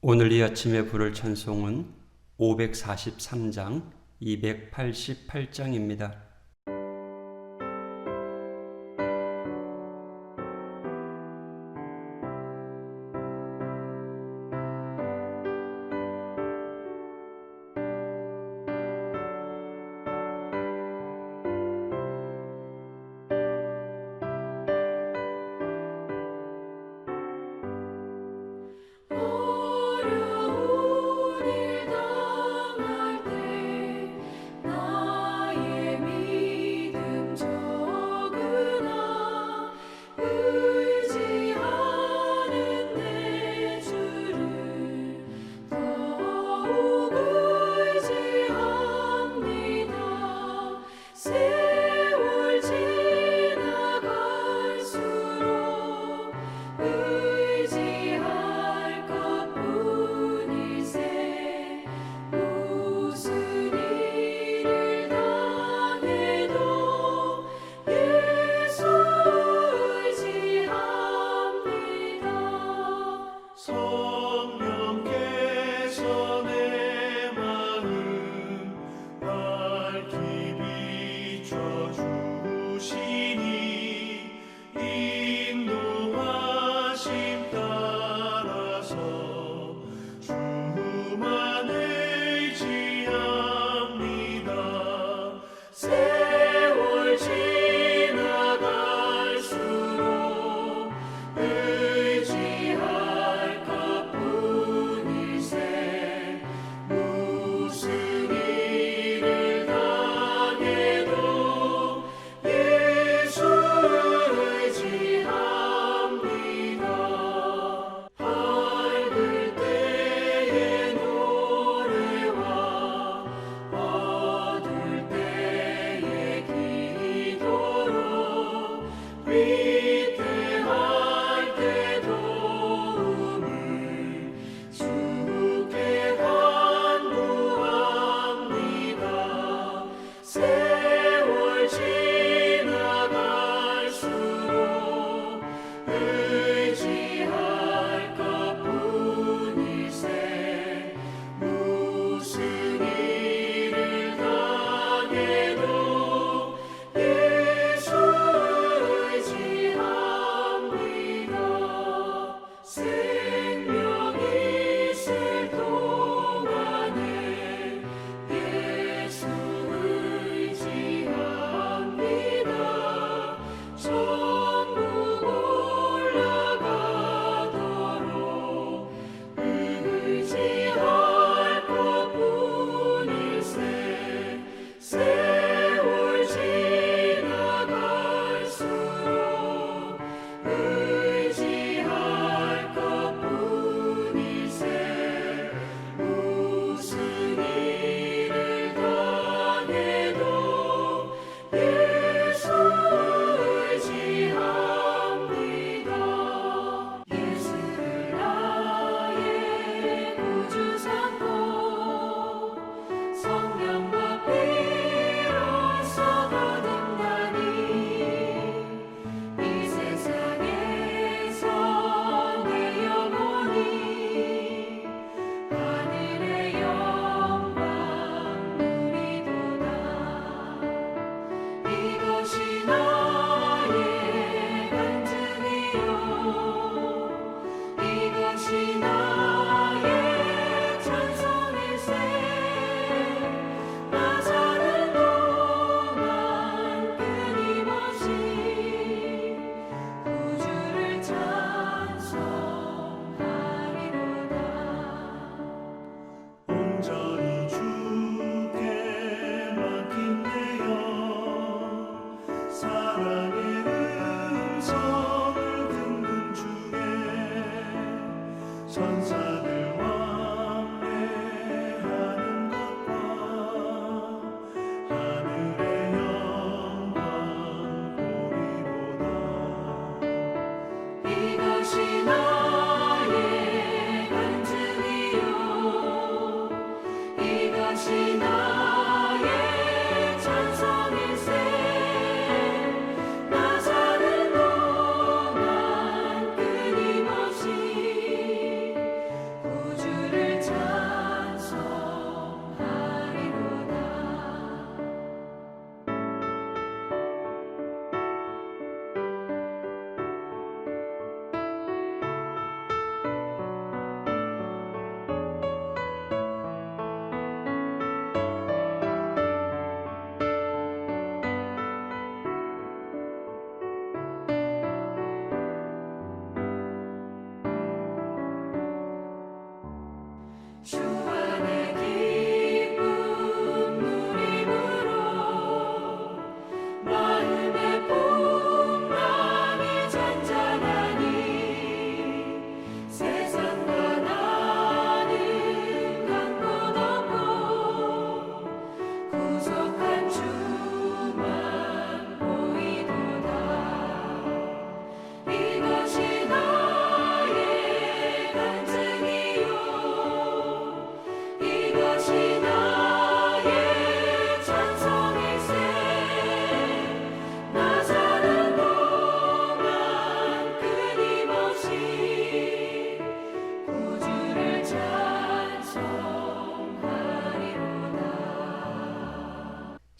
오늘 이 아침에 부를 찬송은 543장 288장입니다.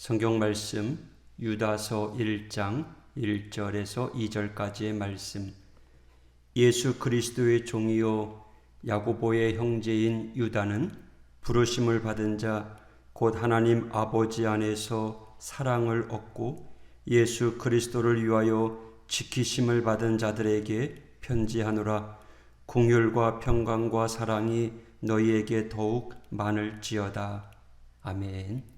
성경 말씀 유다서 1장 1절에서 2절까지의 말씀. 예수 그리스도의 종이요 야고보의 형제인 유다는 부르심을 받은 자 곧 하나님 아버지 안에서 사랑을 얻고 예수 그리스도를 위하여 지키심을 받은 자들에게 편지하노라. 긍휼과 평강과 사랑이 너희에게 더욱 많을지어다. 아멘.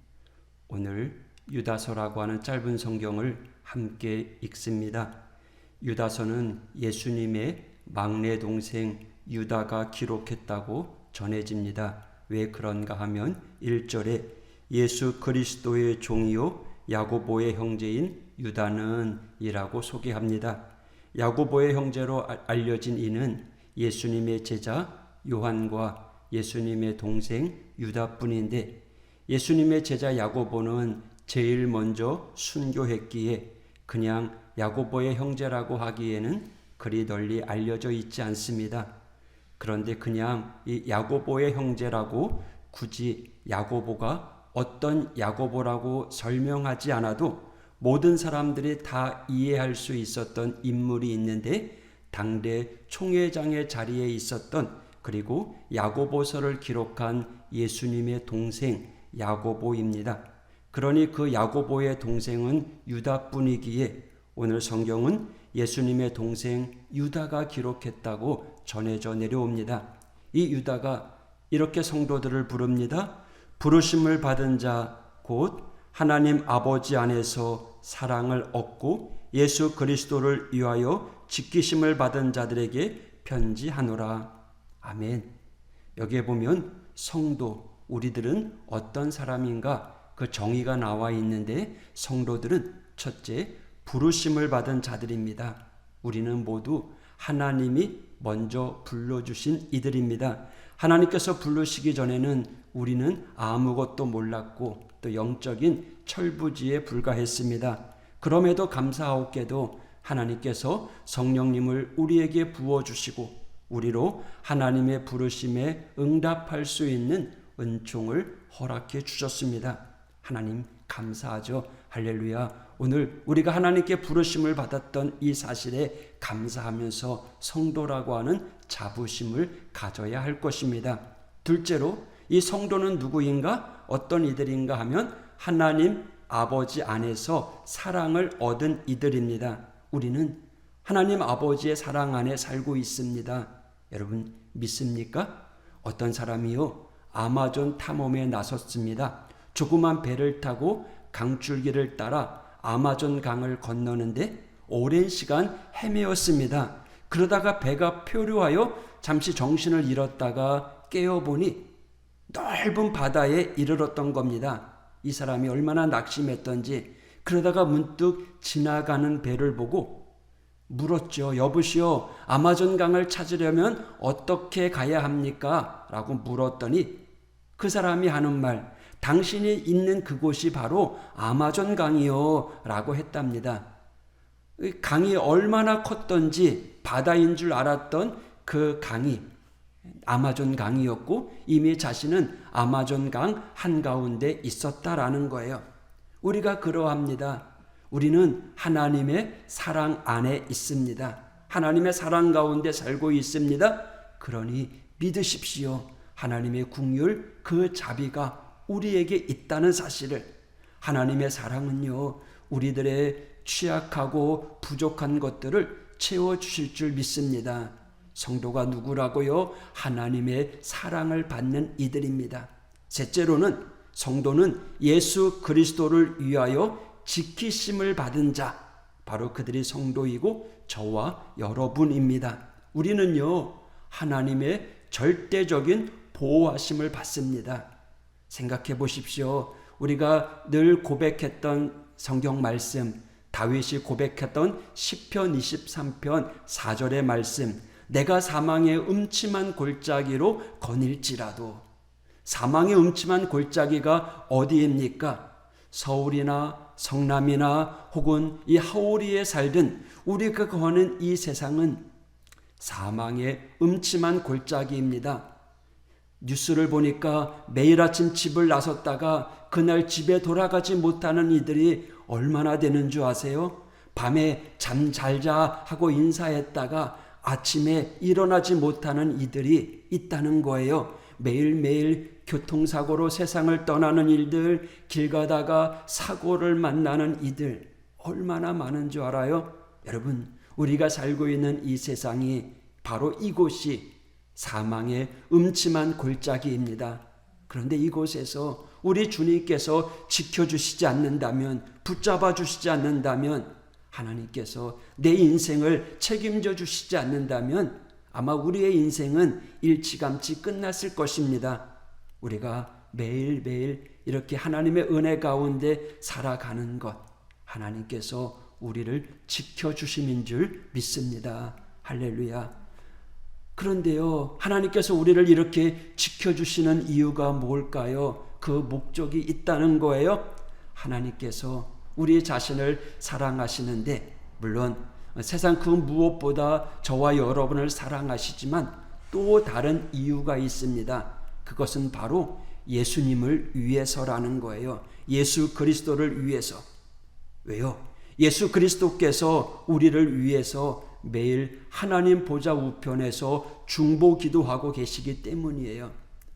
오늘 유다서라고 하는 짧은 성경을 함께 읽습니다. 유다서는 예수님의 막내 동생 유다가 기록했다고 전해집니다. 왜 그런가 하면 1절에 예수 그리스도의 종이요 야고보의 형제인 유다는 이라고 소개합니다. 야고보의 형제로 알려진 이는 예수님의 제자 요한과 예수님의 동생 유다뿐인데, 예수님의 제자 야고보는 제일 먼저 순교했기에 그냥 야고보의 형제라고 하기에는 그리 널리 알려져 있지 않습니다. 그런데 그냥 이 야고보의 형제라고 굳이 야고보가 어떤 야고보라고 설명하지 않아도 모든 사람들이 다 이해할 수 있었던 인물이 있는데, 당대 총회장의 자리에 있었던, 그리고 야고보서를 기록한 예수님의 동생 야고보입니다. 그러니 그 야고보의 동생은 유다뿐이기에 오늘 성경은 예수님의 동생 유다가 기록했다고 전해져 내려옵니다. 이 유다가 이렇게 성도들을 부릅니다. 부르심을 받은 자 곧 하나님 아버지 안에서 사랑을 얻고 예수 그리스도를 위하여 지키심을 받은 자들에게 편지하노라. 아멘. 여기에 보면 성도, 우리들은 어떤 사람인가 그 정의가 나와 있는데, 성도들은 첫째, 부르심을 받은 자들입니다. 우리는 모두 하나님이 먼저 불러주신 이들입니다. 하나님께서 부르시기 전에는 우리는 아무것도 몰랐고 또 영적인 철부지에 불과했습니다. 그럼에도 감사하옵게도 하나님께서 성령님을 우리에게 부어주시고 우리로 하나님의 부르심에 응답할 수 있는 은총을 허락해 주셨습니다. 하나님 감사하죠. 할렐루야. 오늘 우리가 하나님께 부르심을 받았던 이 사실에 감사하면서 성도라고 하는 자부심을 가져야 할 것입니다. 둘째로, 이 성도는 누구인가? 어떤 이들인가 하면 하나님 아버지 안에서 사랑을 얻은 이들입니다. 우리는 하나님 아버지의 사랑 안에 살고 있습니다. 여러분 믿습니까? 어떤 사람이요, 아마존 탐험에 나섰습니다. 조그만 배를 타고 강줄기를 따라 아마존 강을 건너는데 오랜 시간 헤매었습니다. 그러다가 배가 표류하여 잠시 정신을 잃었다가 깨어보니 넓은 바다에 이르렀던 겁니다. 이 사람이 얼마나 낙심했던지, 그러다가 문득 지나가는 배를 보고 물었죠. 여보시오, 아마존 강을 찾으려면 어떻게 가야 합니까? 라고 물었더니 그 사람이 하는 말, 당신이 있는 그곳이 바로 아마존 강이요 라고 했답니다. 강이 얼마나 컸던지 바다인 줄 알았던 그 강이 아마존 강이었고, 이미 자신은 아마존 강 한가운데 있었다라는 거예요. 우리가 그러합니다. 우리는 하나님의 사랑 안에 있습니다. 하나님의 사랑 가운데 살고 있습니다. 그러니 믿으십시오. 하나님의 긍휼, 그 자비가 우리에게 있다는 사실을. 하나님의 사랑은요, 우리들의 취약하고 부족한 것들을 채워주실 줄 믿습니다. 성도가 누구라고요? 하나님의 사랑을 받는 이들입니다. 셋째로는, 성도는 예수 그리스도를 위하여 지키심을 받은 자, 바로 그들이 성도이고 저와 여러분입니다. 우리는요, 하나님의 절대적인 보호하심을 받습니다. 생각해 보십시오. 우리가 늘 고백했던 성경 말씀, 다윗이 고백했던 시편 23편 4절의 말씀, 내가 사망의 음침한 골짜기로 거닐지라도. 사망의 음침한 골짜기가 어디입니까? 서울이나 성남이나 혹은 이 하오리에 살든 우리가 거하는 이 세상은 사망의 음침한 골짜기입니다. 뉴스를 보니까 매일 아침 집을 나섰다가 그날 집에 돌아가지 못하는 이들이 얼마나 되는 줄 아세요? 밤에 잠 잘 자 하고 인사했다가 아침에 일어나지 못하는 이들이 있다는 거예요. 매일매일 교통사고로 세상을 떠나는 일들, 길 가다가 사고를 만나는 이들 얼마나 많은 줄 알아요? 여러분, 우리가 살고 있는 이 세상이 바로 이곳이 사망의 음침한 골짜기입니다. 그런데 이곳에서 우리 주님께서 지켜주시지 않는다면, 붙잡아 주시지 않는다면, 하나님께서 내 인생을 책임져 주시지 않는다면 아마 우리의 인생은 일찌감치 끝났을 것입니다. 우리가 매일매일 이렇게 하나님의 은혜 가운데 살아가는 것, 하나님께서 우리를 지켜주심인 줄 믿습니다. 할렐루야. 그런데요, 하나님께서 우리를 이렇게 지켜주시는 이유가 뭘까요? 그 목적이 있다는 거예요. 하나님께서 우리 자신을 사랑하시는데, 물론 세상 그 무엇보다 저와 여러분을 사랑하시지만 또 다른 이유가 있습니다. 그것은 바로 예수님을 위해서라는 거예요. 예수 그리스도를 위해서. 왜요? 예수 그리스도께서 우리를 위해서 매일 하나님 보좌 우편에서 중보 기도하고 계시기 때문이에요.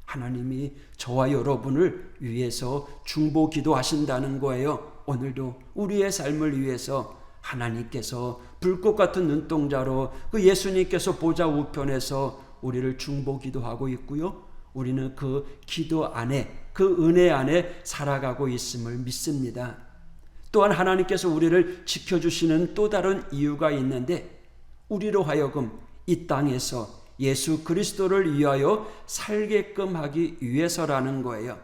하나님이 저와 여러분을 위해서 중보 기도하신다는 거예요. 오늘도 우리의 삶을 위해서 하나님께서 불꽃 같은 눈동자로 그 예수님께서 보좌 우편에서 우리를 중보 기도하고 있고요. 우리는 그 기도 안에, 그 은혜 안에 살아가고 있음을 믿습니다. 또한 하나님께서 우리를 지켜주시는 또 다른 이유가 있는데, 우리로 하여금 이 땅에서 예수 그리스도를 위하여 살게끔 하기 위해서라는 거예요.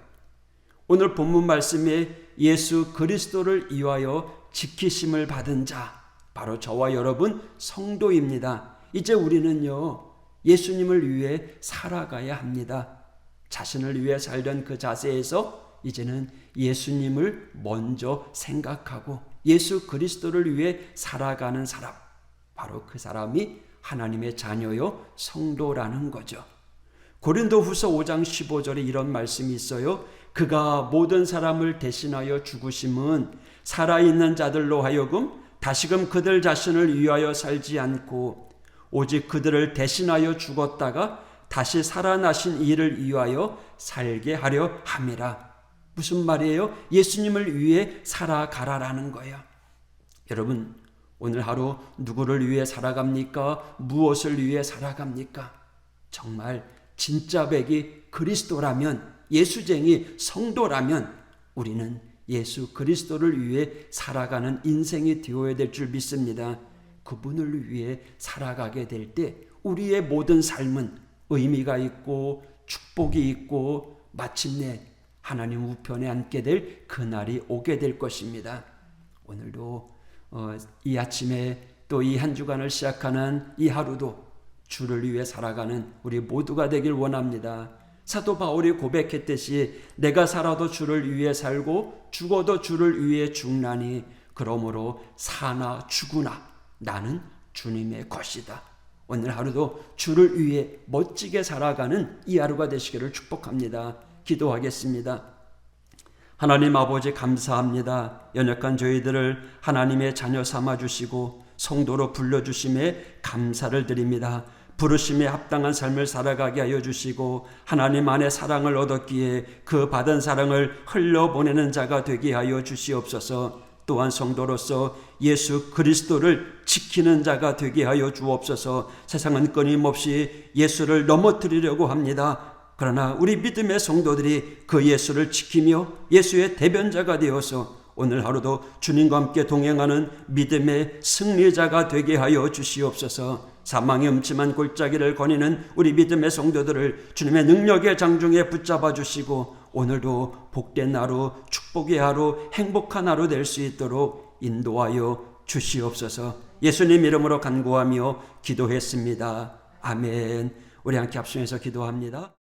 오늘 본문 말씀에 예수 그리스도를 위하여 지키심을 받은 자, 바로 저와 여러분 성도입니다. 이제 우리는요, 예수님을 위해 살아가야 합니다. 자신을 위해 살던 그 자세에서 이제는 예수님을 먼저 생각하고 예수 그리스도를 위해 살아가는 사람, 바로 그 사람이 하나님의 자녀요 성도라는 거죠. 고린도후서 5장 15절에 이런 말씀이 있어요. 그가 모든 사람을 대신하여 죽으심은 살아있는 자들로 하여금 다시금 그들 자신을 위하여 살지 않고 오직 그들을 대신하여 죽었다가 다시 살아나신 이를 위하여 살게 하려 함이라. 무슨 말이에요? 예수님을 위해 살아가라라는 거예요. 여러분, 오늘 하루 누구를 위해 살아갑니까? 무엇을 위해 살아갑니까? 정말 진짜 백이 그리스도라면, 예수쟁이 성도라면 우리는 예수 그리스도를 위해 살아가는 인생이 되어야 될 줄 믿습니다. 그분을 위해 살아가게 될 때 우리의 모든 삶은 의미가 있고 축복이 있고 마침내 하나님 우편에 앉게 될 그날이 오게 될 것입니다. 오늘도 이 아침에 또 이 한 주간을 시작하는 이 하루도 주를 위해 살아가는 우리 모두가 되길 원합니다. 사도 바울이 고백했듯이 내가 살아도 주를 위해 살고 죽어도 주를 위해 죽나니 그러므로 사나 죽으나 나는 주님의 것이다. 오늘 하루도 주를 위해 멋지게 살아가는 이 하루가 되시기를 축복합니다. 기도하겠습니다. 하나님 아버지 감사합니다. 연약한 저희들을 하나님의 자녀 삼아주시고 성도로 불러주심에 감사를 드립니다. 부르심에 합당한 삶을 살아가게 하여 주시고 하나님 안에 사랑을 얻었기에 그 받은 사랑을 흘려보내는 자가 되게 하여 주시옵소서. 또한 성도로서 예수 그리스도를 지키는 자가 되게 하여 주옵소서. 세상은 끊임없이 예수를 넘어뜨리려고 합니다. 그러나 우리 믿음의 성도들이 그 예수를 지키며 예수의 대변자가 되어서 오늘 하루도 주님과 함께 동행하는 믿음의 승리자가 되게 하여 주시옵소서. 사망의 음침한 골짜기를 거니는 우리 믿음의 성도들을 주님의 능력의 장중에 붙잡아 주시고 오늘도 복된 하루, 축복의 하루, 행복한 하루 될 수 있도록 인도하여 주시옵소서. 예수님 이름으로 간구하며 기도했습니다. 아멘. 우리 함께 합심해서 기도합니다.